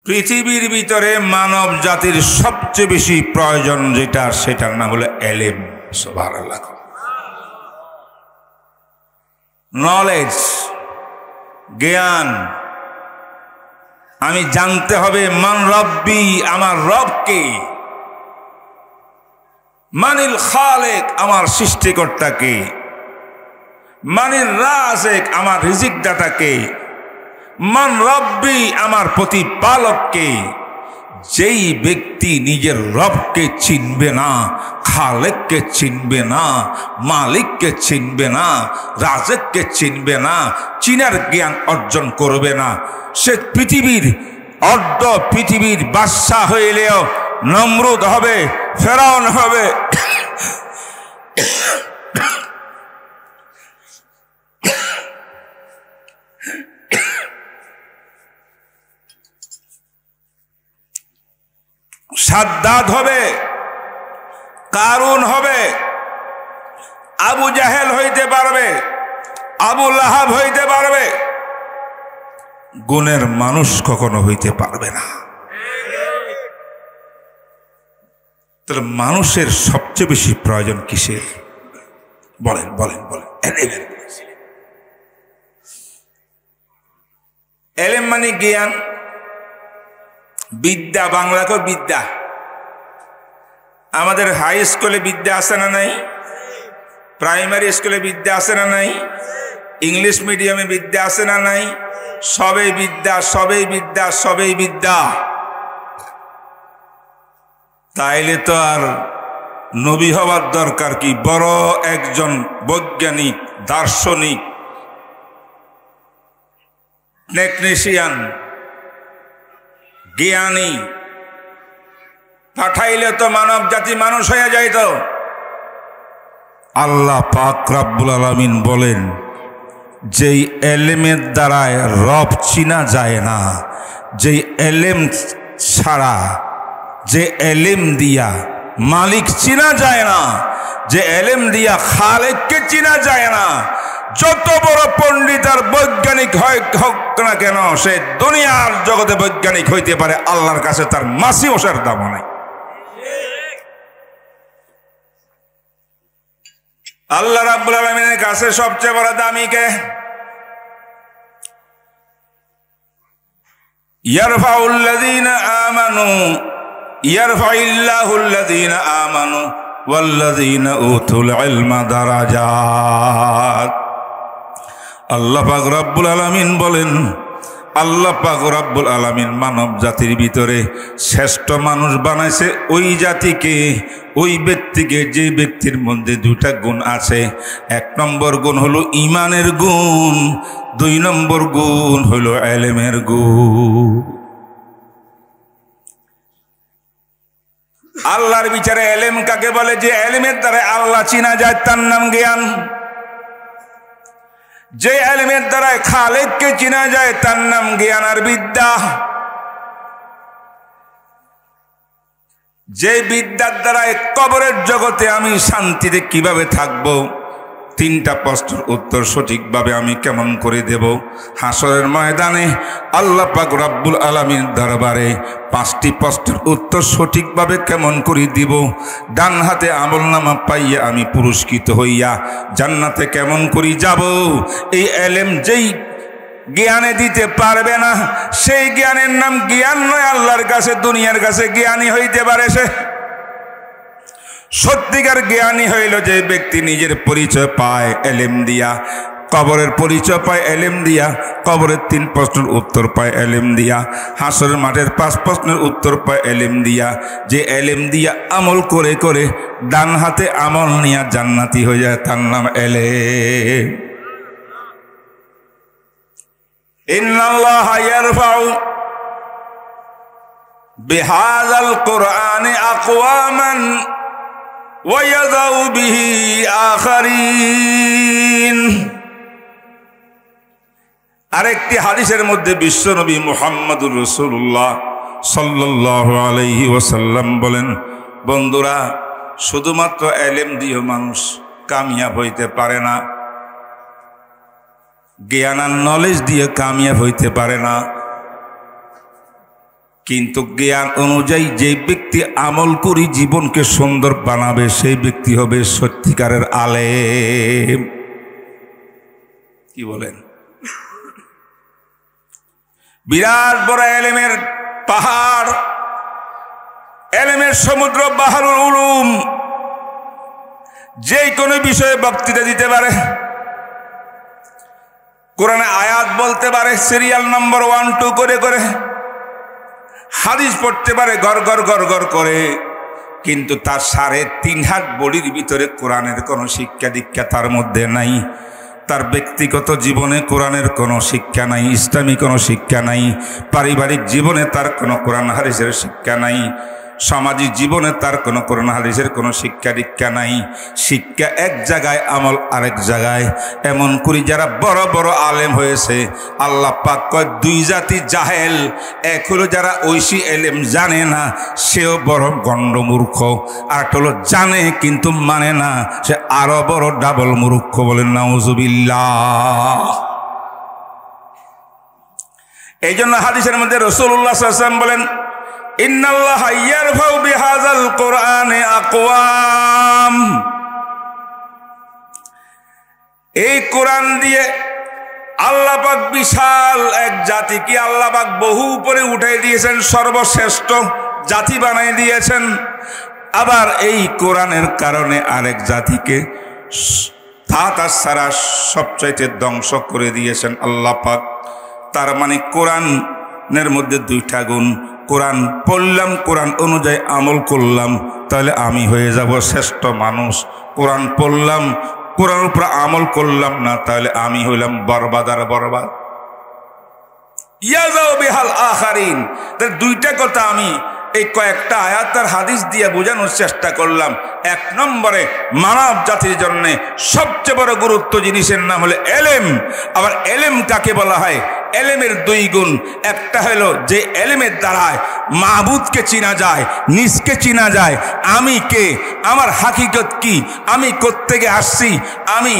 পৃথিবীর ভিতরে মানব জাতির সবচেয়ে বেশি প্রয়োজন যেটা, সেটার নাম হলো এলেম। সুবহানাল্লাহ। নলেজ, জ্ঞান। আমি জানতে হবে মান রব্বি, আমার রব কে, মানিল খালেক, আমার সৃষ্টিকর্তা কে, মানিল রাযিক, আমার রিজিক দাতা কে, মান রব্বি, আমার প্রতিপালক কে। যেই ব্যক্তি নিজের রবকে চিনবে না, খালেককে চিনবে না, মালিককে চিনবে না, রাজেককে চিনবে না, চিনার জ্ঞান অর্জন করবে না, সে পৃথিবীর অর্ধ পৃথিবীর বাদশা হইলেও নমরুদ হবে, ফেরাউন হবে, সাদ্দাদ হবে, কারুন হবে, আবু জাহেল হইতে পারবে, আবু লাহাব হইতে পারবে, গুণের মানুষ কখনো হইতে পারবে না। তাহলে মানুষের সবচেয়ে বেশি প্রয়োজন কিসের? বলেন বলেন বলেন। এলেম মানে জ্ঞান, বিদ্যা। বাংলাকে বিদ্যা। আমাদের হাই স্কুলে বিদ্যা আছে না নাই? প্রাইমারি স্কুলে বিদ্যা আছে না নাই? ইংলিশ মিডিয়ামে বিদ্যা আছে না নাই? সবেই বিদ্যা, সবেই বিদ্যা, সবেই বিদ্যা। তাইলে তো আর নবী হওয়ার দরকার কি? বড় একজন বৈজ্ঞানিক, দার্শনিক, টেকনিশিয়ান, জ্ঞানী পাঠাইলে তো মানব জাতি মানুষ হয়ে যাইত। আল্লাহ পাক রব্বুল আলামিন বলেন, যেই এলেমের দ্বারায় রব চিনা যায় না, যেই এলেম ছাড়া, যে এলেম দিয়া মালিক চিনা যায় না, যে এলেম দিয়া খালেককে চিনা যায় না, যত বড় পণ্ডিত আর বৈজ্ঞানিক হোক না কেন, সে দুনিয়ার জগতে বৈজ্ঞানিক হইতে পারে, আল্লাহর কাছে তার মাছি ওষার দাম নাই। আল্লাহ রাব্বুল আলামিনের কাছে সবচেয়ে বড় দামি কে? ইয়ারফাউল্লাযীনা আমানু ইয়ারফাইল্লাহুল্লাযীনা আমানু ওয়াল্লাযীনা উতুল ইলমা দারাজাত। আল্লাহ পাক রব্বুল আলামিন বলেন, আল্লাহ পাক রব্বুল আলামিন মানব জাতির ভিতরে শ্রেষ্ঠ মানুষ বানাইছে ওই জাতিকে, ওই ব্যক্তিকে, যে ব্যক্তির মধ্যে দুটা গুণ আছে। এক নম্বর গুণ হলো ঈমানের গুণ, দুই নম্বর গুণ হলো ইলমের গুণ। আল্লাহর বিচারে এলেম কাকে বলে? যে এলেমের দ্বারা আল্লাহ চিনা যায়, তার নাম জ্ঞান। যে এলেমের দ্বারা খালেককে চিনা যায়, তার নাম জ্ঞান আর বিদ্যা। যে বিদ্যার দ্বারা কবরের জগতে আমি শান্তিতে কিভাবে থাকবো, তিনটা প্রশ্নের উত্তর সঠিকভাবে আমি কেমন করে দেব, হাসরের ময়দানে আল্লাহ পাক রব্বুল আলামিন দরবারে পাঁচটি প্রশ্নের উত্তর সঠিকভাবে কেমন করে দিব, ডান হাতে আমলনামা পাইয়া আমি পুরস্কৃত হইয়া জান্নাতে কেমন করে যাব, এই এলেম যেই জ্ঞানে দিতে পারবে না, সেই জ্ঞানের নাম জ্ঞান নয়। আল্লাহর কাছে, দুনিয়ার কাছে জ্ঞানী হইতে পারে সে। সত্যিকার জ্ঞানী হইল যে ব্যক্তি নিজের পরিচয় পায় এলেম দিয়া, কবরের পরিচয় পায় এলেম দিয়া, কবরের 3 প্রশ্নের উত্তর পায় এলেম দিয়া, হাসরের মাঠের 5 প্রশ্নের উত্তর পায় এলেম দিয়া। যে এলেম দিয়া আমল করে করে ডান হাতে আমল নিয়া জান্নাতি হয়ে যায়, তার নাম এলেম। ইন্নাল্লাহা ইয়ারফাউ বিহাযাল কুরআনি আকওয়ামান ওয়া ইয়াযাউ বিহি আখারিন। আরেকটি হাদিসের মধ্যে বিশ্বনবী মুহাম্মদুর রাসূলুল্লাহ সাল্লাল্লাহু আলাইহি ওয়াসাল্লাম বলেন, বন্ধুরা, শুধুমাত্র এলেম দিয়ে মানুষ কামিয়াব হইতে পারে না, জ্ঞান আর নলেজ দিয়ে কামিয়াব হইতে পারে না। কিন্তু জ্ঞান অনুযায়ী যে ব্যক্তি আমল করি জীবনকে সুন্দর বানাবে সেই ব্যক্তি হবে সত্যিকারের আলেম। কি বলেন? বিরাট বড় এলেমের পাহাড়, এলেমের সমুদ্র, বাহরুল উলুম, যে কোনো বিষয়ে বক্তৃতা দিতে পারে, কোরআনে আয়াত বলতে পারে সিরিয়াল নম্বর 1, 2 করে করে, হাদিস পড়তে পারে গড় গড় গড় গড় করে, কিন্তু তার 3.5 হাত বডির ভিতরে কোরআনের কোনো শিক্ষা দীক্ষা তার মধ্যে নাই। তার ব্যক্তিগত জীবনে কোরআনের কোনো শিক্ষা নাই, ইসলামী কোনো শিক্ষা নাই, পারিবারিক জীবনে তার কোনো কোরআন হাদিসের শিক্ষা নাই, সামাজিক জীবনে তার কোনো কোরআন হাদিসের কোনো শিক্ষা দীক্ষা নাই। শিক্ষা এক জায়গায়, আমল আরেক জায়গায়। এমন করে যারা বড় বড় আলেম হয়েছে, আল্লাহ পাক কয় 2 জাতি জাহেল। এক হলো যারা ঐশী এলেম জানে না, সেও বড় গণ্ডমূর্খ, আর হলো জানে কিন্তু মানে না, সে আরো বড় ডাবল মূর্খ। বলেন নাউজুবিল্লাহ। এই জন্য হাদিসের মধ্যে রাসূলুল্লাহ সাল্লাল্লাহু আলাইহি ওয়াসাল্লাম বলেন, ইন্নাল্লাহা ইয়ারফাউ বিহাযাল কোরআনে আকওয়াম। এই কোরআন দিয়ে আল্লাহ পাক বিশাল এক জাতিকে আল্লাহ পাক বহু উপরে উঠাই দিয়েছেন, সর্বশ্রেষ্ঠ জাতি বানাই দিয়েছেন। আবার এই কোরআনের কারণে আরেক জাতিকে সারা সবচাইতে ধ্বংস করে দিয়েছেন আল্লাহ পাক। তার মানে কোরআনের মধ্যে 2টা গুণ। কোরআন পড়লাম, কোরআন অনুযায়ী আমল করলাম, তাহলে আমি হয়ে যাব শ্রেষ্ঠ মানুষ। কোরআন পড়লাম, কোরআন উপর আমল করলাম না, তাহলে আমি হইলাম বরবাদ আর বরবাদ। ইয়াজাউ বিহাল আখারিন। তার 2টা কথা আমি এই কয়েকটা আয়াত আর হাদিস দিয়ে বোঝানোর চেষ্টা করলাম। 1 নম্বরে মানব জাতির জন্য সবচেয়ে বড় গুরুত্ব জিনিসের নাম হলো এলেম। আবার এলেম কাকে বলা হয়? এলেমের 2 গুণ। একটা হলো যে এলেমের দ্বারায় মাহবুদকে চিনা যায়, নিজকে চিনা যায়, আমি কে, আমার হাকিকত কি, আমি কোত্থেকে আসছি, আমি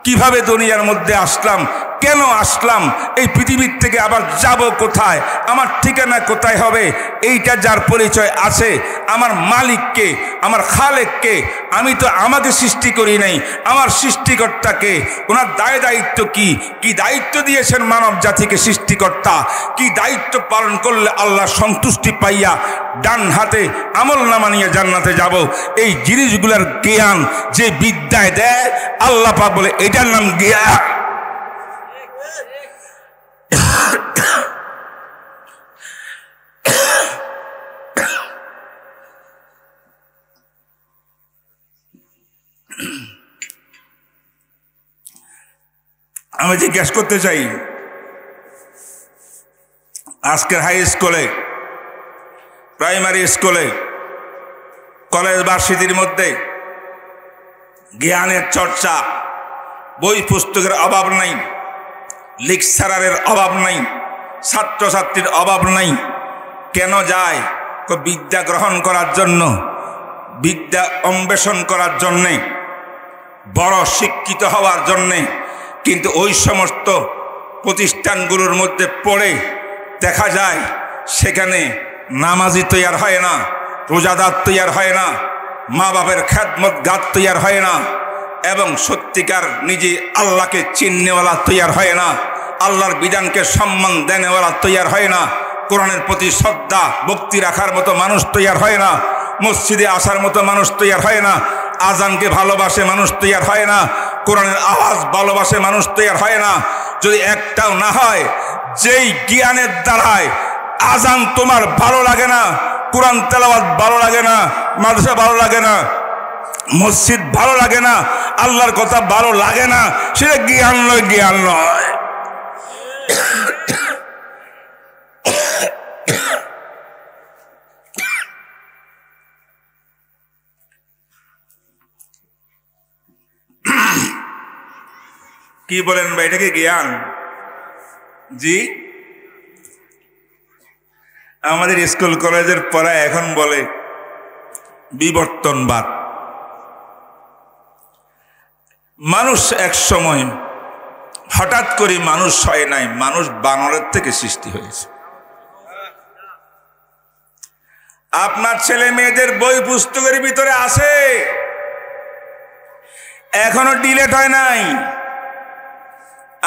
কিভাবে দুনিয়ার মধ্যে আসলাম, কেন আসলাম, এই পৃথিবীর থেকে আবার যাব কোথায়, আমার ঠিকানা কোথায় হবে, এইটা যার পরিচয় আছে। আমার মালিককে, আমার খালেককে, আমি তো আমাকে সৃষ্টি করি নাই, আমার সৃষ্টিকর্তাকে, ওনার দায় দায়িত্ব কি, কি দায়িত্ব দিয়েছেন মানব জাতিকে সৃষ্টিকর্তা, কি দায়িত্ব পালন করলে আল্লাহ সন্তুষ্টি পাইয়া ডান হাতে আমল নামা নিয়ে জান্নাতে যাব, এই জিনিসগুলোর জ্ঞান যে বিদ্যায় দেয় আল্লাহ পাক বলে এটার নাম জ্ঞান। আমি জিজ্ঞেস করতে চাই, আজকের হাই স্কুলে, প্রাইমারি স্কুলে, কলেজ ভার্সিটির মধ্যে জ্ঞানের চর্চা, বই পুস্তকের অভাব নাই, লেকচারারের অভাব নাই, ছাত্রছাত্রীর অভাব নাই। কেন যায়? বিদ্যা গ্রহণ করার জন্য, বিদ্যা অন্বেষণ করার জন্যে, বড় শিক্ষিত হওয়ার জন্যে। কিন্তু ওই সমস্ত প্রতিষ্ঠানগুলোর মধ্যে পড়ে দেখা যায় সেখানে নামাজি তৈয়ার হয় না, রোজাদার তৈয়ার হয় না, মা বাপের খেদমত গাত তৈয়ার হয় না, এবং সত্যিকার নিজে আল্লাহকে চিননেওয়ালা তৈয়ার হয় না, আল্লাহর বিধানকে সম্মান দেনেওয়ালা তৈয়ার হয় না, কোরআনের প্রতি শ্রদ্ধা ভক্তি রাখার মতো মানুষ তৈয়ার হয় না, মসজিদে আসার মতো মানুষ তৈয়ার হয় না, আজানকে ভালোবাসে মানুষ তৈয়ার হয় না, কোরআনের আওয়াজ ভালোবাসে মানুষ তৈয়ার হয় না। যদি একটাও না হয়, যেই জ্ঞানের দ্বারায় আজান তোমার ভালো লাগে না, কোরআন তেলাওয়াত ভালো লাগে না, মাদ্রাসা ভালো লাগে না, মসজিদ ভালো লাগে না, আল্লাহর কথা ভালো লাগে না, সেটা জ্ঞান নয়, জ্ঞান নয়। কি বলেন ভাই, এটা কি জ্ঞান? জি, আমাদের স্কুল কলেজের পড়ায় এখন বলে বিবর্তনবাদ। মানুষ এক সময় হঠাৎ করে মানুষ হয় নাই, মানুষ বানরের থেকে সৃষ্টি হয়েছে। আপনার ছেলে মেয়েদের বই পুস্তকের ভিতরে আছে, এখনো ডিলেট হয় নাই,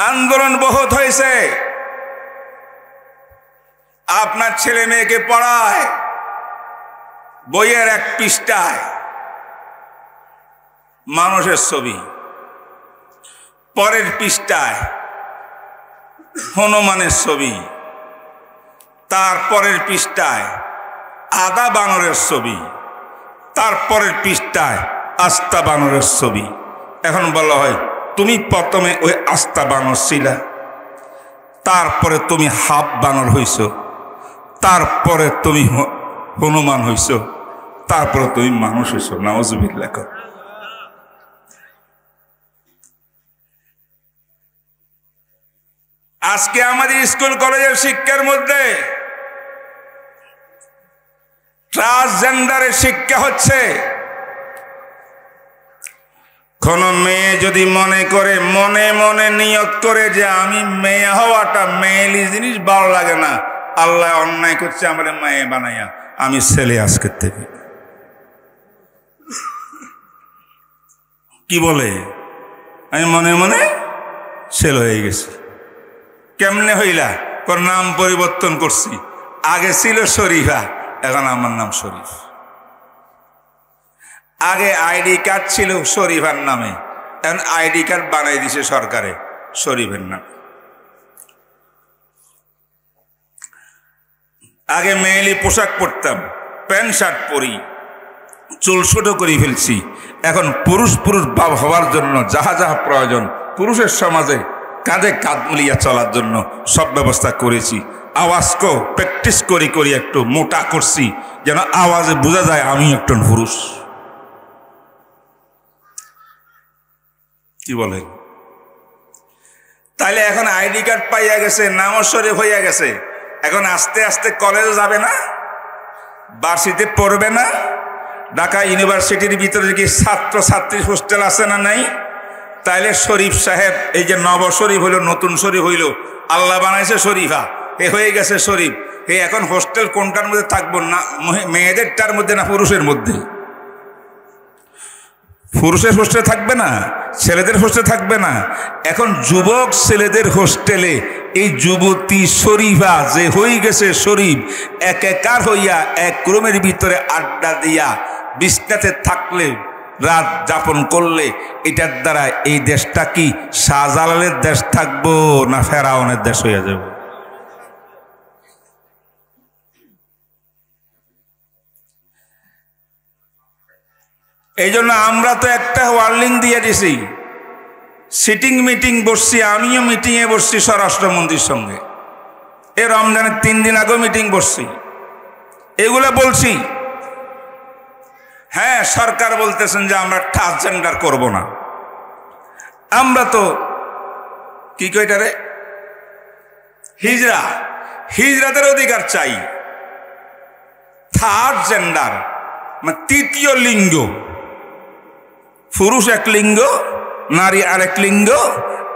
আন্দোলন বহুত হয়েছে। আপনার ছেলে মেয়েকে পড়ায়, বইয়ের এক পৃষ্ঠায় মানুষের ছবি, পরের পৃষ্ঠায় হনুমানের ছবি, তারপরের পৃষ্ঠায় আদা বানরের ছবি, তারপরের পৃষ্ঠায় আস্তা বানরের ছবি। এখন বলা হয় তুমি প্রথমে ওই আস্তা বানর ছিলা, তারপরে তুমি হাফ বানর হইছ, তারপরে তুমি হনুমান হইছ, তারপরে তুমি মানুষ হইছ। নাউজুবিল্লাহ। আজকে আমাদের স্কুল কলেজের শিক্ষার মধ্যে ট্রান্সজেন্ডারের শিক্ষা হচ্ছে। কোন মেয়ে যদি মনে করে, মনে মনে নিয়ত করে যে আমি মেয়ে হওয়াটা, মেয়েলি জিনিস ভালো লাগে না, আল্লাহ অন্যায় করছে আমার মেয়ে বানাইয়া, আমি ছেলে আজকের থেকে। কি বলে? আমি মনে মনে ছেলে হয়ে গেছি। কেমনে হইলা? ওর নাম পরিবর্তন করছি, আগে ছিল শরীফা, এখন আমার নাম শরীফ। আগে আইডি কার্ড ছিল শরীফার নামে, এখন আইডি কার্ড বানাই দিছে সরকারে শরীফের নাম। আগে মেয়েলি পোশাক পরতাম, প্যান্ট শার্ট পরি, চুল ছোট করে ফেলছি। এখন পুরুষ পুরুষ ভাব হওয়ার জন্য যাহা যাহা প্রয়োজন, পুরুষের সমাজে কাঁধে কাঁধ মিলিয়ে চলার জন্য সব ব্যবস্থা করেছি। আওয়াজকেও প্র্যাকটিস করি করি একটু মোটা করছি, যেন আওয়াজে বোঝা যায় আমি একজন পুরুষ। কি বলেন? তাইলে এখন আইডি কার্ড পাইয়া গেছে, নামও শরীফ হইয়া গেছে, এখন আস্তে আস্তে কলেজে যাবে না, ভার্সিটিতে পড়বে না। ঢাকা ইউনিভার্সিটির ভিতরে কি ছাত্র ছাত্রীর হোস্টেল আছে না নাই? তাইলে শরীফ সাহেব, এই যে নব শরীফ হইল, নতুন শরীফ হইল, আল্লাহ বানাইছে শরীফা, এ হয়ে গেছে শরীফ। এই এখন হোস্টেল কোনটার মধ্যে থাকবো? না মেয়েদেরটার মধ্যে না পুরুষের মধ্যে? পুরুষের হোস্টেলে থাকবে না, ছেলেদের হোস্টেলে থাকবে না। এখন যুবক ছেলেদের হোস্টেলে এই যুবতী শরীফা যে হয়ে গেছে শরীফ, একাকার হইয়া এক রুমের ভিতরে আড্ডা দিয়া বিছনাতে থাকলে, রাত যাপন করলে, এটার দ্বারা এই দেশটা কি শাহজালালের দেশ থাকবো না ফেরাউনের দেশ হইয়া যাব? এই জন্য আমরা তো একটা ওয়ার্নিং দিয়ে দিছি, সিটিং মিটিং বসছি, আমিও মিটিংয়ে বসছি স্বরাষ্ট্রমন্ত্রীর সঙ্গে, এ রমজানের 3 দিন আগেও মিটিং বসছি, এগুলো বলছি। হ্যাঁ, সরকার বলতেছেন যে আমরা ট্রান্সজেন্ডার করব না। আমরা তো কি কইটারে হিজরাদের অধিকার চাই। থার্ড জেন্ডার মানে তৃতীয় লিঙ্গ, পুরুষ এক লিঙ্গ, নারী আরেক লিঙ্গ,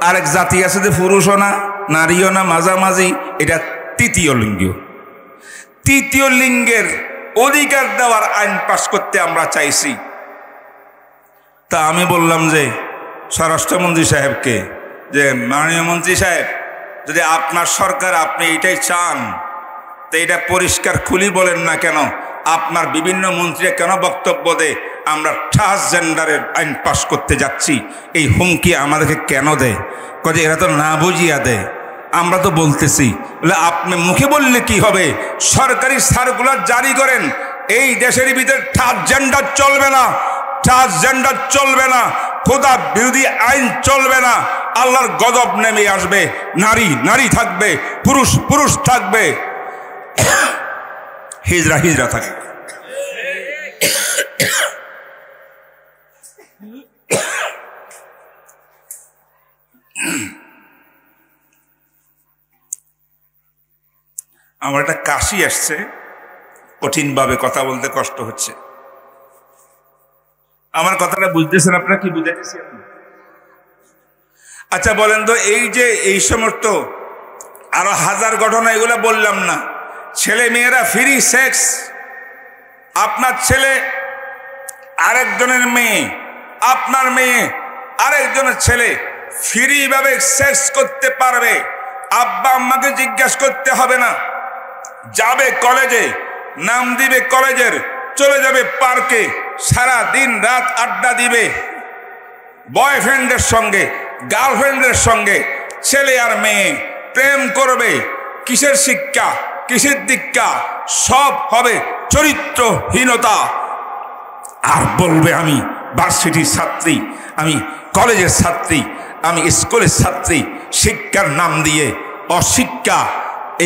আরেক জাতি আছে যে পুরুষও না নারীও না, মাঝামাঝি, এটা তৃতীয় লিঙ্গ। তৃতীয় লিঙ্গের অধিকার দেওয়ার আইন পাস করতে আমরা চাইছি। তা আমি বললাম যে স্বরাষ্ট্রমন্ত্রী সাহেবকে, যে মাননীয় মন্ত্রী সাহেব, যদি আপনার সরকার আপনি এটাই চান, তো এটা পরিষ্কার খুলি বলেন না কেন? আপনার বিভিন্ন মন্ত্রীরা কেন বক্তব্য দেয় আমরা ট্রান্সজেন্ডারের আইন পাস করতে যাচ্ছি, এই হুমকি আমাদেরকে কেন দেয়? কাজে এরা তো না বুঝিয়া দেয়। আমরা তো বলতেছি, বলে আপনি মুখে বললে কি হবে? সরকারি সার্কুলার জারি করেন, এই দেশের ভিতরে ট্রান্সজেন্ডার চলবে না, ট্রান্সজেন্ডার চলবে না, খোদা বিরোধী আইন চলবে না, আল্লাহর গজব নেমে আসবে। নারী নারী থাকবে, পুরুষ পুরুষ থাকবে, হিজরা হিজরা থাকবে। আমার একটা কাশি আসছে, কঠিনভাবে কথা বলতে কষ্ট হচ্ছে। আমার কথাটা বুঝতেছেন আপনারা? কি বুঝাইতেছি? আচ্ছা বলেন তো, এই যে এই সমস্ত আরো হাজার ঘটনা, এগুলো বললাম না, ছেলে মেয়েরা ফ্রি সেক্স, আপনার ছেলে আরেকজনের মেয়ে, আপনার মেয়ে আরেকজনের ছেলে ফ্রি ভাবে সেক্স করতে পারবে। আব্বা আম্মাকে জিজ্ঞাসা করতে হবে না। যাবে কলেজে, নাম দিবে কলেজের, চলে যাবে পার্কে, সারা দিন রাত আড্ডা দিবে বয়ফ্রেন্ডের সঙ্গে, গার্লফ্রেন্ডের সঙ্গে। ছেলে আর মেয়ে প্রেম করবে। কিসের শিক্ষা, কিসের দীক্ষা? সব হবে চরিত্রহীনতা। আর বলবে আমি ভার্সিটির ছাত্রী, আমি কলেজের ছাত্রী, আমি স্কুলের ছাত্রী। শিক্ষার নাম দিয়ে অশিক্ষা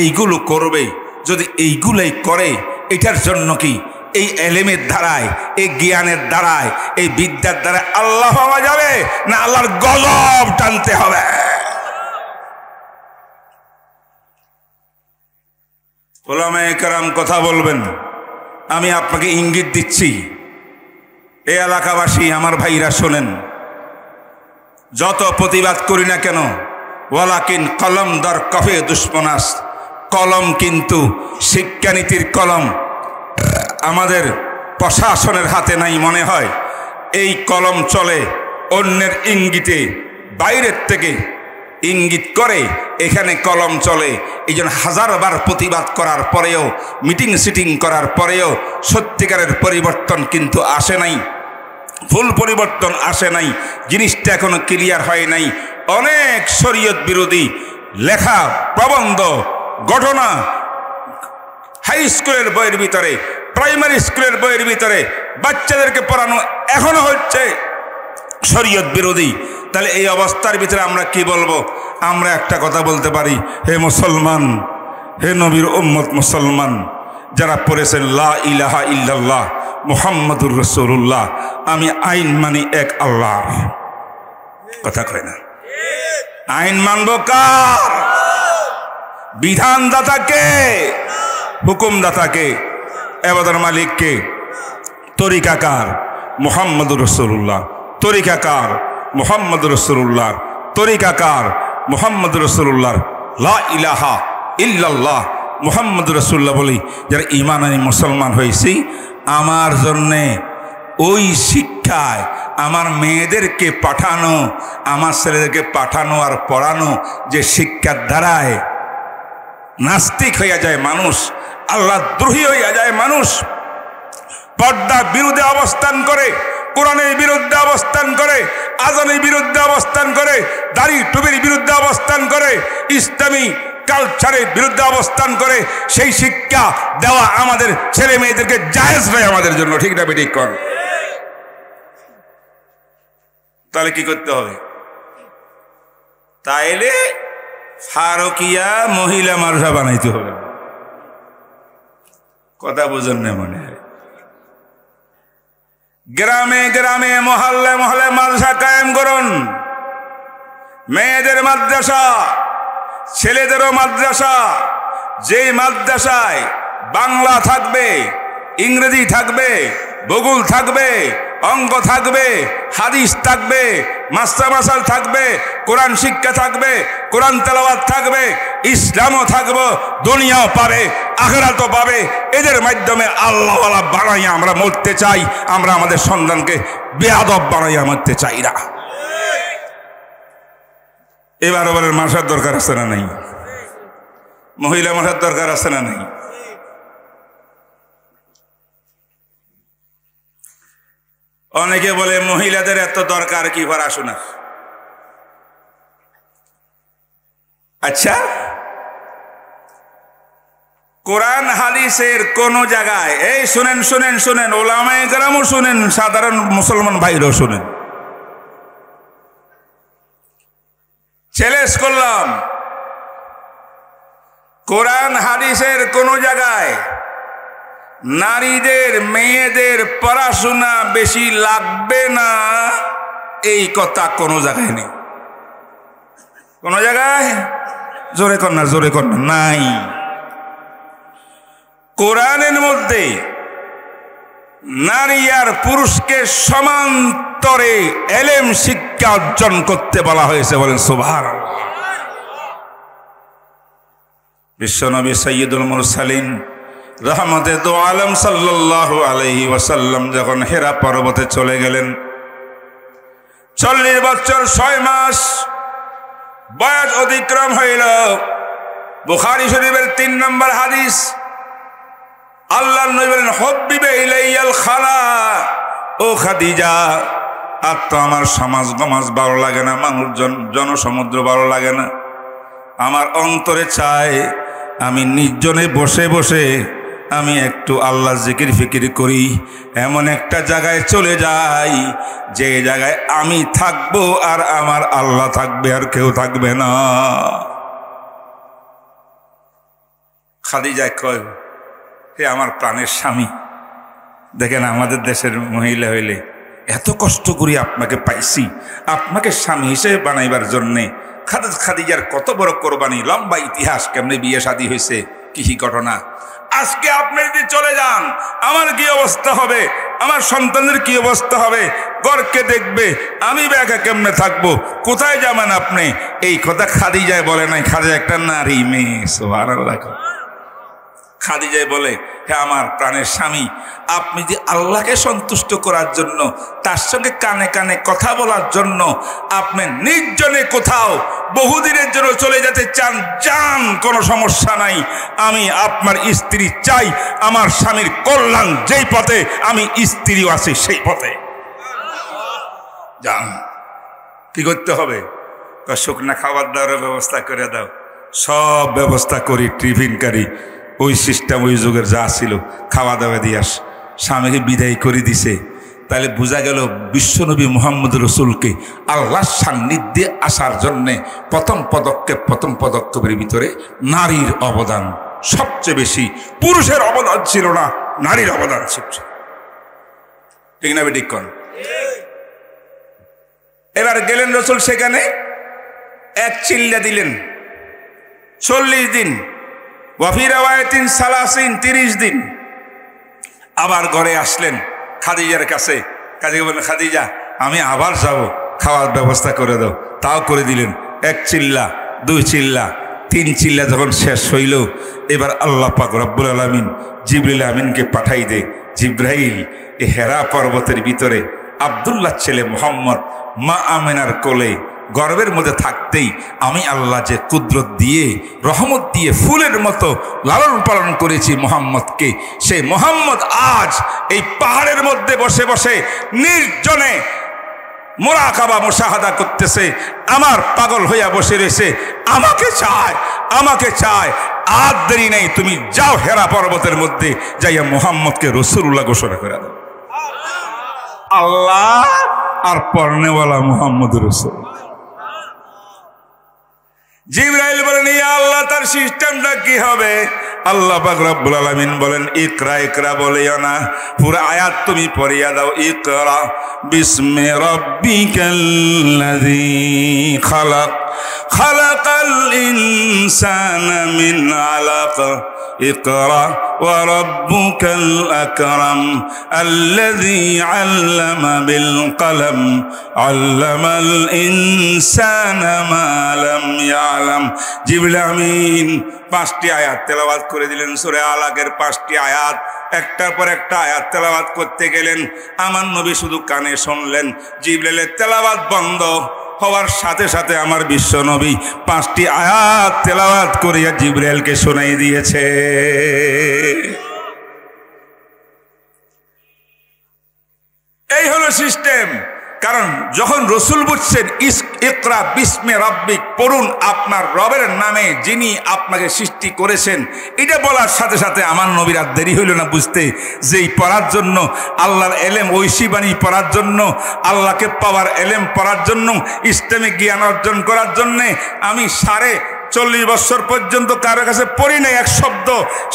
এইগুলো করবে। যদি এইগুলোই করে, এটার জন্য কি এই এলেমের দ্বারায়, এই জ্ঞানের দ্বারায়, এই বিদ্যার দ্বারা আল্লাহ পাওয়া যাবে না আল্লাহর গজব টানতে হবে? ওলামায়ে কেরাম কথা বলবেন। আমি আপনাকে ইঙ্গিত দিচ্ছি, এই এলাকাবাসী আমার ভাইরা শোনেন, যত প্রতিবাদ করি না কেন, ওয়ালাকিন কলম দর কফে দুশ্মনাস, কলম কিন্তু শিক্ষানীতির কলম আমাদের প্রশাসনের হাতে নাই মনে হয়। এই কলম চলে অন্যের ইঙ্গিতে, বাইরের থেকে ইঙ্গিত করে এখানে কলম চলে। এই জন্য হাজারবার প্রতিবাদ করার পরেও, মিটিং সিটিং করার পরেও সত্যিকারের পরিবর্তন কিন্তু আসে নাই, ফুল পরিবর্তন আসে নাই। জিনিসটা এখনো ক্লিয়ার হয় নাই। অনেক শরীয়ত বিরোধী লেখা, প্রবন্ধ, ঘটনা হাই স্কুলের বইয়ের ভিতরে, প্রাইমারি স্কুলের বইয়ের ভিতরে বাচ্চাদেরকে পড়ানো এখনো হচ্ছে শরীয়ত বিরোধী। তাহলে এই অবস্থার ভিতরে আমরা কি বলবো? আমরা একটা কথা বলতে পারি, হে মুসলমান, হে নবীর উম্মত মুসলমান, যারা পড়েছেন লা ইলাহা ইল্লাল্লাহ মুহাম্মাদুর রাসূলুল্লাহ, আমি আইন মানি এক আল্লাহর। কথা কয় না? আইন মানব কার? বিধানদাতাকে, হুকুমদাতাকে, এবাদতের মালিককে। তরিকাকার মুহাম্মাদুর রাসূলুল্লাহ, তরিকাকার মুহাম্মাদুর রাসূলুল্লাহ, তরিকাকার মুহাম্মাদুর রাসূলুল্লাহ। লা ইলাহা ইল্লাল্লাহ মুহাম্মাদুর রাসূলুল্লাহ বলি যারা ঈমান আনি মুসলমান হয়েছি, আমার জন্যে ওই শিক্ষায় আমার মেয়েদেরকে পাঠানো, আমার ছেলেদেরকে পাঠানো আর পড়ানো, যে শিক্ষার দ্বারায় নাস্তিক হইয়া যায় মানুষ, আল্লাহ দ্রোহী হইয়া যায় মানুষ, পর্দার বিরুদ্ধে অবস্থান করে, কোরআনের বিরুদ্ধে অবস্থান করে, আযানের বিরুদ্ধে অবস্থান করে, দাড়ি টুপির বিরুদ্ধে অবস্থান করে, ইসলামী কালচারের বিরুদ্ধে অবস্থান করে, সেই শিক্ষা দেওয়া আমাদের ছেলে মেয়েদেরকে জায়েজ নয় আমাদের জন্য। ঠিক না বেঠিক কর? তাহলে কি করতে হবে? তাইলে ফারুকিয়া মহিলা মাদ্রাসা বানাইতে হবে। কথা বোঝেন না মনে হয়? গ্রামে গ্রামে মহল্লে মহল্লে মাদ্রাসা কায়েম করুন। মেয়েদের মাদ্রাসা, ছেলেদেরও মাদ্রাসা। যেই মাদ্রাসায় বাংলা থাকবে, ইংরেজি থাকবে, ভূগোল থাকবে, অঙ্ক থাকবে, হাদিস থাকবে, মাসাল থাকবে, কোরআন শিক্ষা থাকবে, কোরআন তেলাওয়াত থাকবে, ইসলামও থাকবে, দুনিয়াও পাবে, আখিরাতও পাবে। এদের মাধ্যমে আল্লাহওয়ালা বানাইয়া আমরা মরতে চাই। আমরা আমাদের সন্তানকে বেয়াদব বানাইয়া মরতে চাই না। এবার মাসার দরকার আছে না নাই? মহিলা মাসার দরকার আছে না নাই? অনেকে বলে মহিলাদের এত দরকার কি পড়াশোনা? আচ্ছা, কোরআন হাদিসের কোন জায়গায়, এই শুনেন শুনেন শুনেন, ওলামায়ে কেরামও শুনেন, সাধারণ মুসলমান ভাইরাও শুনেন, চ্যালেঞ্জ করলাম, কোরআন হাদিসের কোন জায়গায় নারীদের মেয়েদের পড়াশোনা বেশি লাগবে না এই কথা কোন জায়গায় নেই। কোন জায়গায়? জোরে কর না, জোরে কর না, নাই। কোরআনের মধ্যে নারী আর পুরুষকে সমান্তরে এলেম শিক্ষা অর্জন করতে বলা হয়েছে। বলেন সুবহানাল্লাহ। বিশ্বনবী সাইয়্যিদুল মুরসালিন রহমতে দো আলম সাল্লাল্লাহু আলাইহি ওয়াসাল্লাম যখন হেরা পর্বতে চলে গেলেন, 40 বছর 6 মাস বয়স অতিক্রম হইল। বুখারী শরীফের 3 নম্বর হাদিস, আল্লাহর নবী বলেন, হুব্বিবা ইলাইয়াল খালা, ও খাদিজা, আর তো আমার সমাজ গমাজ ভালো লাগে না, মানুষজন জনসমুদ্র ভালো লাগে না, আমার অন্তরে চায় আমি নির্জনে বসে বসে আমি একটু আল্লাহ জিকির ফিকির করি, এমন একটা জায়গায় চলে যাই যে জায়গায় আমি থাকবো আর আমার আল্লাহ থাকবে, আর কেউ থাকবে না। খাদিজা কয়, হে আমার প্রাণের স্বামী, দেখেন আমাদের দেশের মহিলা হইলে এত কষ্ট করি আপনাকে পাইছি, আপনাকে স্বামী হিসেবে বানাইবার জন্যে। খাদিজার কত বড় কোরবানি, লম্বা ইতিহাস, কেমনে বিয়ে শাদী হয়েছে, কি ঘটনা। আজকে আপনি যদি চলে যান, আমার কি অবস্থা হবে, আমার সন্তানের কি অবস্থা হবে, ঘরকে দেখবে, আমি একা কেমনে থাকবো, কোথায় যাবেন আপনি? এই কথা খাদিজায় বলে নাই, খাদিজা একটা নারী মেয়ে, সুবহানাল্লাহ। খাদিজায় বলে, হে আমার প্রাণের স্বামী, আপনি যে আল্লাহকে সন্তুষ্ট করার জন্য, তার সঙ্গে কানে কানে কথা বলার জন্য আপনি নির্জনে কোথাও বহুদিনের জন্য চলে যেতে চান, যান, কোনো সমস্যা নাই। আমি আপনার স্ত্রী চাই, আমার স্বামীর কল্যাণ যেই পথে, আমি স্ত্রীও আছি সেই পথে, যান। কি করতে হবে? শুকনা খাবার দাওয়ার ব্যবস্থা করে দাও। সব ব্যবস্থা করি, টিফিন কারি, ওই সিস্টেম ওই যুগের যা ছিল খাওয়া দাওয়া দিয়ে স্বামীকে বিদায় করে দিছে। তাহলে বোঝা গেল বিশ্বনবী মুহাম্মদ রসুলকে আল্লাহর সান্নিধ্যে আসার জন্যে প্রথম পদক্ষেপের ভিতরে নারীর অবদান সবচেয়ে বেশি। পুরুষের অবদান ছিল না, নারীর অবদান ছিল। ঠিক না বেঠিক? এবার গেলেন রসুল সেখানে, এক চিল্লা দিলেন, 40 দিন, ওয়াফি রাওয়ায়াতিন সালাসিন, 30 দিন। আবার ঘরে আসলেন খাদিজার কাছে। খাদিজা বললেন, খাদিজা আমি আবার যাব, খাওয়ার ব্যবস্থা করে দাও। তাও করে দিলেন। 1 চিল্লা, 2 চিল্লা, 3 চিল্লা যখন শেষ হইল, এবার আল্লাহ পাক রব্বুল আলামিন জিবরিল আমিনকে পাঠাই দে। জিব্রাইল এই হেরা পর্বতের ভিতরে আব্দুল্লাহ ছেলে মোহাম্মদ মা আমেনার কোলে গর্বের মধ্যে থাকতেই আমি আল্লাহ যে কুদরত দিয়ে, রহমত দিয়ে ফুলের মতো লালন পালন করেছি মোহাম্মদকে, সেই মোহাম্মদ আজ এই পাহাড়ের মধ্যে বসে বসে নির্জনে মুরাকাবা মুশাহাদা করতেছে, আমার পাগল হইয়া বসে রয়েছে, আমাকে চায়, আমাকে চায়। আর দেরি নেই, তুমি যাও হেরা পর্বতের মধ্যে যাইয়া মোহাম্মদকে রাসূলুল্লাহ ঘোষণা করে দাও। আল্লাহ আর পড়নেওয়ালা মোহাম্মদ রাসূল। জিবরাইল বলেন, ইয়া আল্লাহ, তার সিস্টেমটা কি হবে? আল্লাহ পাক রব্বুল আলামিন বলেন, ইকরা, ইকরা বলিও না, পুরো আয়াত তুমি পড়িয়া দাও। ইকরা বিসমি রাব্বিকাল্লাযী খালাক, খালাকাল ইনসানা মিন আলাক, ইকরা ওয়া রাব্বুকাল আকরাম আল্লাযী আল্লামা বিল কলম আল্লামাল ইনসানা মা লাম ইয়ালাম। জিবরিল আমিন 5টি আয়াত তেলাওয়াত করে দিলেন। সূরা আলাকের 5টি আয়াত একটার পর একটা আয়াত তেলাওয়াত করতে গেলেন। আমার নবী শুধু কানে শুনলেন। জিবরিলের তেলাওয়াত বন্ধ হওয়ার সাথে সাথে আমার বিশ্ব নবী 5টি আয়াত তেলাওয়াত করিয়া জিবরাইলকে শোনাই দিয়েছে। এই হলো সিস্টেম। কারণ যখন রসুল বুঝছেন ইকরা বিস্মে রাব্বিক, পড়ুন আপনার রবের নামে যিনি আপনাকে সৃষ্টি করেছেন, এটা বলার সাথে সাথে আমার নবীর আর দেরি হইল না বুঝতে যে এই পড়ার জন্য, আল্লাহর এলেম ঐশী বাণী পড়ার জন্য, আল্লাহকে পাওয়ার এলেম পড়ার জন্য, ইসলামিক জ্ঞান অর্জন করার জন্যে আমি 40 বছর পর্যন্ত কারো কাছে পড়ি নাই এক শব্দ,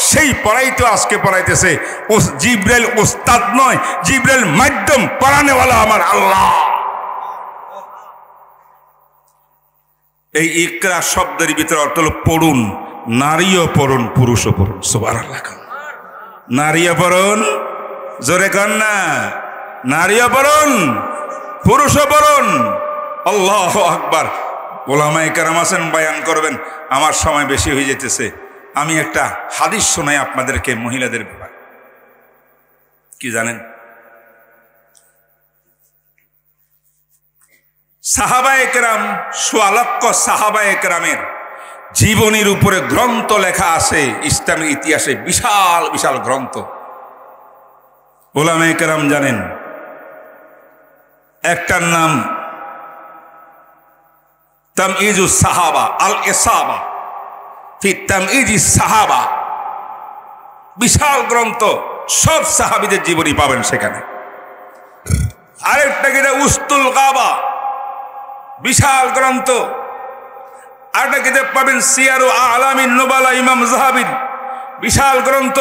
সেই পড়াই তো আজকে পড়াইতেছে। ও জিবরাইল ওস্তাদ নয়, জিবরাইল মাধ্যম, পড়ানেওয়ালা আমার আল্লাহ। এই ইকরা শব্দের ভিতরে অর্থ হলো পড়ুন, নারীও পড়ুন, পুরুষও পড়ুন। সুবহানাল্লাহ। নারীও পড়ুন, জোরে কর না, নারীও পড়ুন, পুরুষও পড়ুন। আল্লাহু আকবার। ওলামায়ে কেরাম আছেন, বয়ান করবেন, আমার সময় বেশি হয়ে যেতেছে। আমি একটা হাদিস শোনাই আপনাদেরকে মহিলাদের ব্যাপারে। কি জানেন, সাহাবায়ে কেরাম, সোয়া লক্ষ সাহাবায়ে কেরামের জীবনীর উপরে গ্রন্থ লেখা আছে ইসলামের ইতিহাসে, বিশাল বিশাল গ্রন্থ। উলামায়ে কেরাম জানেন, একটার নাম তামইজুস সাহাবা, আল ইসাবা ফি তামইজিস সাহাবা, বিশাল গ্রন্থ, সব সাহাবীদের জীবনী পাবেন সেখানে। আরেকটা কিতাব উস্তুল গাবা, বিশাল গ্রন্থ। আরেকটা কিতাব পাবেন সিয়ারু আলামিন নুবালা, ইমাম যাহাবীর বিশাল গ্রন্থ।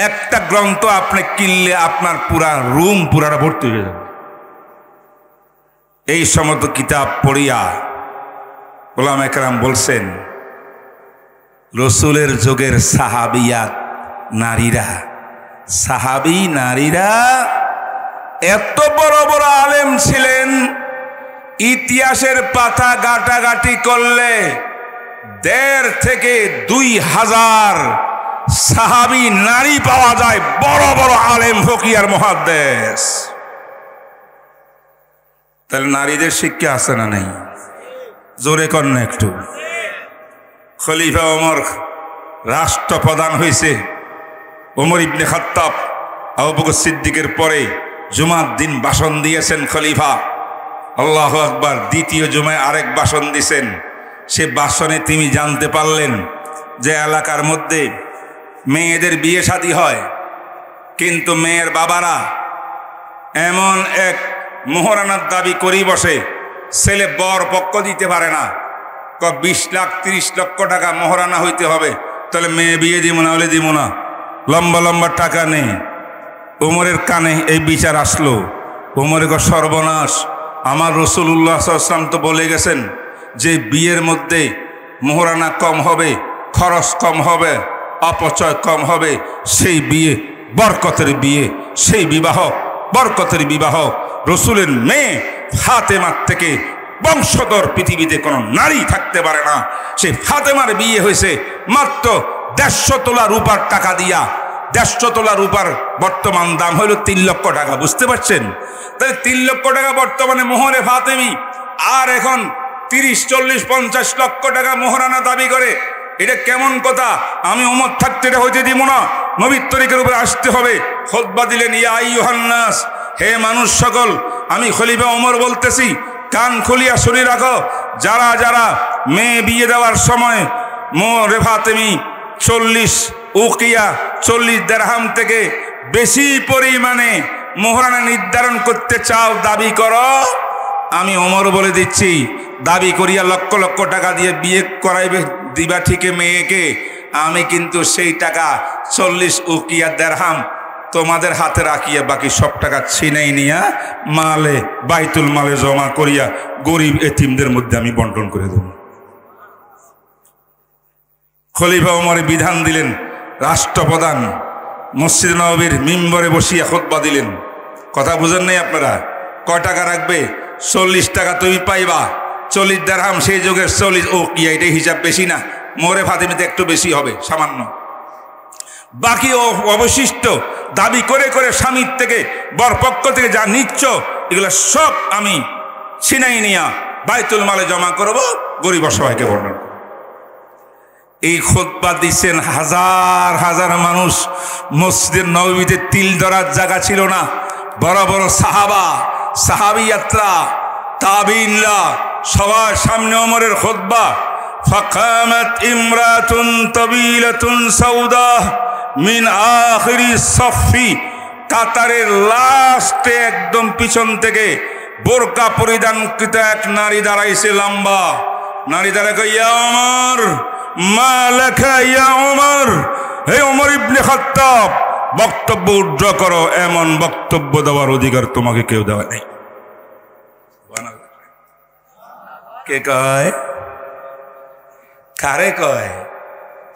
একটা গ্রন্থ আপনি কিনলে আপনার পুরা রুম পুরাটা ভর্তি হয়ে যাবে। এই সমস্ত কিতাব পড়িয়া উলামায়ে কেরাম বলছেন, রসুলের যুগের সাহাবিয়াত নারীরা, সাহাবী নারীরা এত বড় বড় আলেম ছিলেন, ইতিহাসের পাতা গাটাগাটি করলে ১,৫০০ থেকে ২,০০০ সাহাবী নারী পাওয়া যায়, বড় বড় আলেম, ফকিহ আর মুহাদ্দিস। তাহলে নারীদের শিক্ষা আছে না নাই? জোরে কর না একটু। খলিফা ওমর রাষ্ট্রপ্রধান হয়েছে, ওমর ইবনে খাত্তাব আবু বকর সিদ্দিকের পরে জুমার দিন ভাষণ দিয়েছেন খলিফা, আল্লাহু আকবার। দ্বিতীয় জুমায় আরেক ভাষণ দিয়েছেন। সে ভাষণে তিনি জানতে পারলেন যে এলাকার মধ্যে মেয়েদের বিয়ে শাদী হয়, কিন্তু মেয়ের বাবারা এমন এক মোহরানার দাবি করি বসে, ছেলে বর পক্ষ দিতে পারে না। ২০ লাখ ৩০ লক্ষ টাকা মোহরানা হইতে হবে, তাহলে মেয়ে বিয়ে দিব না, হলে দিব না, লম্বা লম্বা টাকা নেই। ওমরের কানে এই বিচার আসলো। ওমরে সর্বনাশ, আমার রাসূলুল্লাহ সাল্লাল্লাহু আলাইহি ওয়াসাল্লাম তো বলে গেছেন যে বিয়ের মধ্যে মোহরানা কম হবে, খরচ কম হবে, অপচয় কম হবে, সেই বিয়ে বরকতের বিয়ে, সেই বিবাহ বরকতের বিবাহ। রসুলের মেয়ে ফাতেমার থেকে বংশধর পৃথিবীতে কোনো নারী থাকতে পারে না। সেই ফাতেমার বিয়ে হয়েছে মাত্র ১৫০ তোলা রূপার টাকা দিয়া। ১৫০ তোলা রূপার বর্তমান দাম হইল ৩ লক্ষ টাকা। বুঝতে পারছেন? তাহলে ৩ লক্ষ টাকা বর্তমানে মোহরে ফাতেমি, আর এখন ৩০, ৪০, ৫০ লক্ষ টাকা মোহরানা দাবি করে। এটা কেমন কথা? আমি ওমর থাকতে এটা হইতে দিব না, নবীর তরিকার উপরে আসতে হবে। খুতবা দিলেন, ইয়া আইয়ুহান নাস, হে মানুষ সকল, আমি খলিফা ওমর বলতেছি, কান খুলিয়া শুনে রাখো। যারা যারা মেয়ে বিয়ে দেওয়ার সময় মোহরে ফাতেমি ৪০ উকিয়া ৪০ দিরহাম থেকে বেশি পরিমাণে মোহরানা নির্ধারণ করতে চাও, দাবি করো। আমি ওমর বলে দিচ্ছি, দাবি করিয়া লক্ষ লক্ষ টাকা দিয়ে বিয়ে করাইবে দিবা ঠিকই মেয়েকে, আমি কিন্তু সেই টাকা ৪০ উকিয়া দিরহাম তোমাদের হাতে রাখিয়া বাকি সব টাকা ছিনাই নিয়া মালে বাইতুল মালে জমা করিয়া গরিব এতিমদের মধ্যে আমি বন্টন করে দেব। খলিফা ওমর বিধান দিলেন। রাষ্ট্রপ্রধান মসজিদ নববীর মিম্বরে বসিয়া খুতবা দিলেন। কথা বুঝেন নাই আপনারা? কয় টাকা রাখবে? ৪০ টাকা তুমি পাইবা। ৪০ দিরহাম সেই যুগের ৪০ উকিয়া, এটাই হিসাব বেশি না, মোহরে ফাতেমিতে একটু বেশি হবে সামান্য। বাকি অবশিষ্ট দাবি করে করে স্বামীর থেকে বরপক্ষ থেকে যা নিচ্ছ, এগুলো সব আমি ছিনাই নিয়া বাইতুল মালে জমা করব, গরিব অসহায়কে বর্ণন করব। এই খুতবা দিচ্ছেন হাজার হাজার মানুষ। মসজিদের নববীতে তিল ধরার জায়গা ছিল না। বড় বড় সাহাবা, সাহাবিয়াতরা, তাবিইনরা সবার সামনে ওমরের খুতবা। ফাকামাত ইমরাতুন তাবিলাতুন সাউদা মিন আখিরি সফি, কাতারের লাস্টে একদম পিছন থেকে বোরকা পরিধানকৃত এক নারী দাঁড়াইছে, লম্বা নারী দাঁড়ায়, ইয়া ওমর মা লাকা ইয়া ওমর, হে ওমর ইবনে খাত্তাব, বক্তব্য উদ্ধ করো। এমন বক্তব্য দেওয়ার অধিকার তোমাকে কেউ দেওয়া নেই। কে কয়? কারে কয়?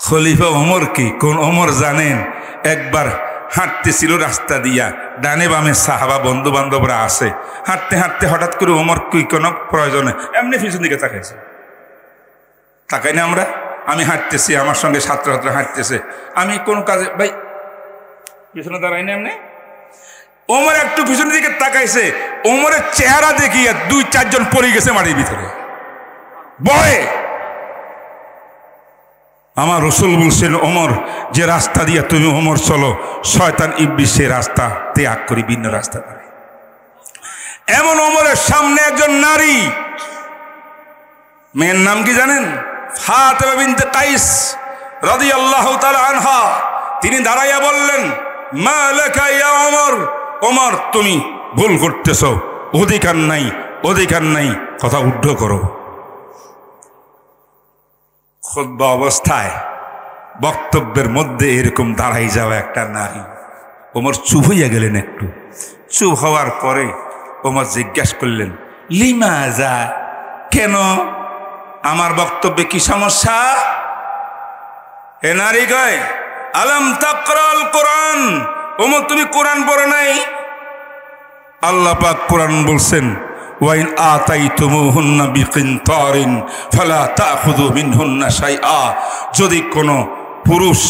খলিফা ওমর। কি কোন ওমর জানেন? একবার হাঁটতেছিল রাস্তা দিয়া, ডানে বামে সাহাবা বন্ধু বান্ধবরা আছে, হাঁটতে হাঁটতে হঠাৎ করে ওমর কি কোনো প্রয়োজনে এমনি পিছন দিকে তাকাইছে। তাকাই না আমরা? আমি হাঁটতেছি, আমার সঙ্গে ছাত্র হাঁটতেছে, আমি কোন কাজে ভাই পিছনে দাঁড়াই না, এমনি ওমর একটু পিছনের দিকে তাকাইছে, ওমরের চেহারা দেখিয়ে 2-4 জন পড়ে গেছে মাটির ভিতরে ভয়ে। আমার রসুল বলছেন, ওমর যে রাস্তা দিয়ে তুমি ওমর চলো, শয়তান ইবলিস সে রাস্তা ত্যাগ করি ভিন্ন রাস্তা ধরে। এমন ওমরের সামনে একজন নারী, মেয়ের নাম কি জানেন? ফাতেমা বিনতে কাইস রাদিয়াল্লাহু তাআলা আনহা। তিনি দাঁড়াইয়া বললেন, মা লাকা ইয়া ওমর, ওমর তুমি ভুল করতেছ, অধিকার নাই, অধিকার নাই, কথা উদ্ধ করো। খুতবা অবস্থায় বক্তব্যের মধ্যে এরকম দাঁড়াই যাওয়া একটা নারী, ওমর চুপ হইয়া গেলেন। একটু চুপ হওয়ার পরে ওমর জিজ্ঞাসা করলেন, লিমাজা, কেন? আমার বক্তব্যে কি সমস্যা? এ নারী কয়, আলাম তাকরাল কোরআন, ওমর তুমি কোরআন পড়ো নাই? আল্লাহ পাক কোরআন বলছেন, ওয়াইন আতাইতুমুহুন্না বিকিনতারিন ফালা তাখুযু মিনহুন্না শাইআ। যদি কোনো পুরুষ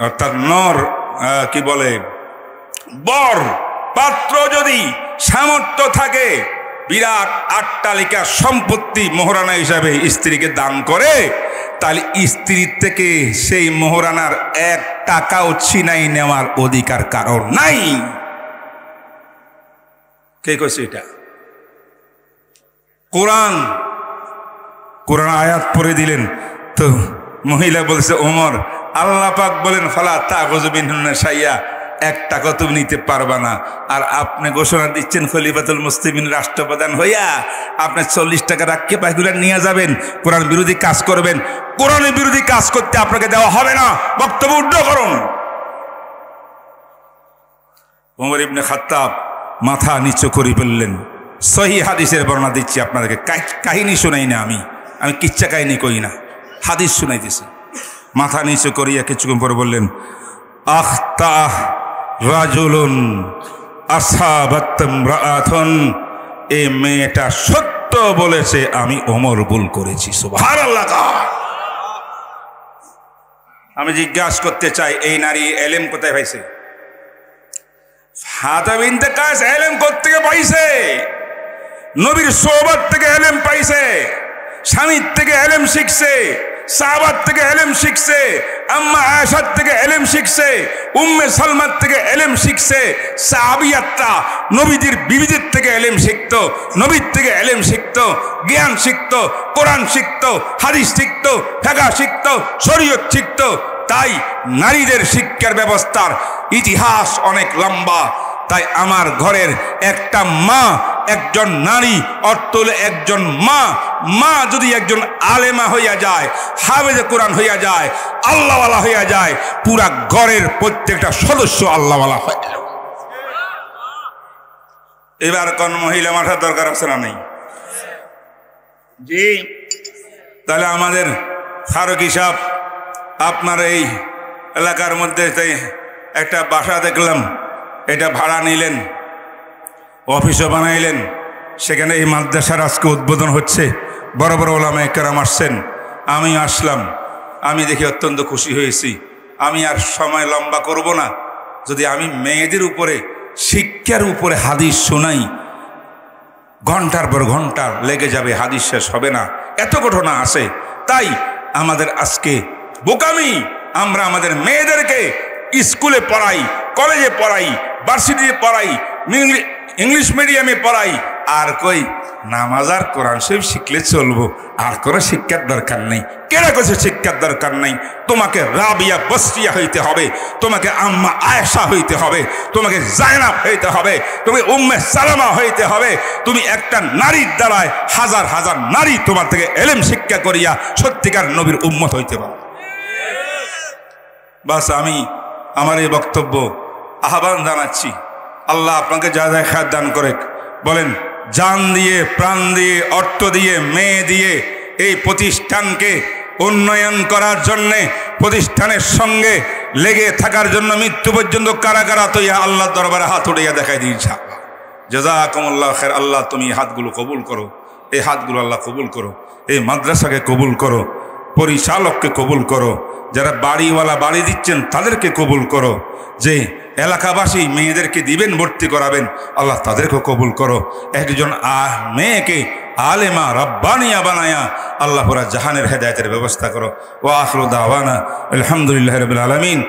অর্থাৎ নর কি বলে বর পাত্র যদি সামর্থ্য থাকে, বিরাট আট্টালিকা সম্পত্তি মোহরানা হিসাবে স্ত্রীকে দান করে, তাহলে স্ত্রীর থেকে সেই মোহরানার 1 টাকাও ছিনাই নেওয়ার অধিকার কারণ নাই। কে কইছে এটা? কোরআন। কোরআন আয়াত পড়ে দিলেন তো মহিলা বলছে, ওমর আল্লাহ পাক বলেন ফালা তাখুযু মিনহুন্না শাইআ, 1 টাকা তুমি নিতে পারবা না। আর আপনি ঘোষণা দিচ্ছেন খলিফাতুল মুসলিমিন, রাষ্ট্রপ্রধান হইয়া আপনি 40 টাকা রাখকে পাইগুলা নিয়ে যাবেন, কোরআন বিরোধী কাজ করবেন। কোরআনের বিরোধী কাজ করতে আপনাকে দেওয়া হবে না, বক্তব্য উদ্ধ করুন। ওমর ইবনে খাত্তাব মাথা নিচু করে বললেন, সহি হাদিসের বর্ণনা দিচ্ছি আপনাদেরকে, কাহিনী শোনাই না, আমি কিচ্ছা কাহিনী কই না, হাদিস শোনাইতেছি। মাথা নিচু করিয়া কিছুক্ষণ পরে বললেন, আখতা রাজুলুন আসাবাত ইমরাআতুন, এই মেয়েটা সত্য বলেছে, আমি ওমর ভুল করেছি। সুবহানাল্লাহ। আমি জিজ্ঞাসা করতে চাই, এই নারী এলেম কোথায় পাইছে? ফাতেমা বিনতে কায়েস এলেম কোত্থেকে পাইছে? নবীর সোহবত থেকে এলেম পাইছে, স্বামীর থেকে এলেম শিখছে, সাহাবাত থেকে এলেম শিখছে, আম্মা আয়েশার থেকে এলেম শিখছে, উম্মে সালমার থেকে এলেম শিখছে। সাহাবিয়াতরা নবীদের বিবিদের থেকে এলেম শিখতো, নবীর থেকে এলেম শিখতো, জ্ঞান শিখতো, কোরআন শিখতো, হাদিস শিখতো, ফিকহ শিখতো, শরীয়ত শিখতো। তাই নারীদের শিক্ষার ব্যবস্থার ইতিহাস অনেক লম্বা। তাই আমার ঘরের একটা মা, একজন নারী অর্থ হলো একজন মা। মা যদি একজন আলেমা হইয়া যায়, হাফেজে কোরআন হইয়া যায়, আল্লাহওয়ালা হইয়া যায়, পুরা ঘরের প্রত্যেকটা সদস্য আল্লাহওয়ালা হয়ে যায়। এবার কোন মহিলা মাঠার দরকার আছে না? নেই জি। তাহলে আমাদের ফারুকী সাহেব আপনার এই এলাকার মধ্যে একটা বাসা দেখলাম, এটা ভাড়া নিলেন, অফিসও বানাইলেন, সেখানে এই মাদ্রাসার আজকে উদ্বোধন হচ্ছে, বড় বড় ওলামায়ে কেরাম আসছেন, আমি আসলাম। আমি দেখে অত্যন্ত খুশি হয়েছি। আমি আর সময় লম্বা করব না। যদি আমি মেয়েদের উপরে, শিক্ষার উপরে হাদিস শোনাই, ঘন্টার পর ঘন্টা লেগে যাবে, হাদিস শেষ হবে না, এত ঘটনা আছে। তাই আমাদের আজকে বোকামি, আমরা আমাদের মেয়েদেরকে স্কুলে পড়াই, কলেজে পড়াই, ভার্সিটিতে পড়াই, ইংলিশ মিডিয়ামে পড়াই, আর কই নামাজ আর কোরআন শরীফ শিখলে চলবো, আর কোনো শিক্ষার দরকার নেই। কেনা কিছু শিক্ষার দরকার নেই। তোমাকে রাবিয়া বসরিয়া হইতে হবে, তোমাকে আম্মা আয়েশা হইতে হবে, তোমাকে জায়নাব হইতে হবে, তুমি উম্মে সালামা হইতে হবে। তুমি একটা নারীর দ্বারায় হাজার হাজার নারী তোমার থেকে এলেম শিক্ষা করিয়া সত্যিকার নবীর উম্মত হইতে পারে। বাস আমি আমার এই বক্তব্য আহ্বান জানাচ্ছি। আল্লাহ আপনাকে যা যা খায় দান করে। বলেন, জান দিয়ে, প্রাণ দিয়ে, অর্থ দিয়ে, মেয়ে দিয়ে এই প্রতিষ্ঠানকে উন্নয়ন করার জন্যে, প্রতিষ্ঠানের সঙ্গে লেগে থাকার জন্য মৃত্যু পর্যন্ত কারা কারা তৈয়া আল্লাহ দরবারে হাত উঠাইয়া দেখাই দিই ইনশাআল্লাহ। জাযাকুমুল্লাহ খায়র। আল্লাহ তুমি হাতগুলো কবুল করো, এই হাতগুলো আল্লাহ কবুল করো, এই মাদ্রাসাকে কবুল করো। পরিচালককে কবুল করো, যারা বাড়িওয়ালা বাড়ি দিচ্ছেন তাদেরকে কবুল করো, যে এলাকাবাসী মেয়েদেরকে দিবেন ভর্তি করাবেন আল্লাহ তাদেরকেও কবুল করো। একজন মেয়েকে আলেমা রব্বানিয়া বানায়া আল্লাহ পুরা জাহানের হেদায়েতের ব্যবস্থা করো। ওয়া আখিরু দাওয়ানা আলহামদুলিল্লাহি রাব্বিল আলামিন।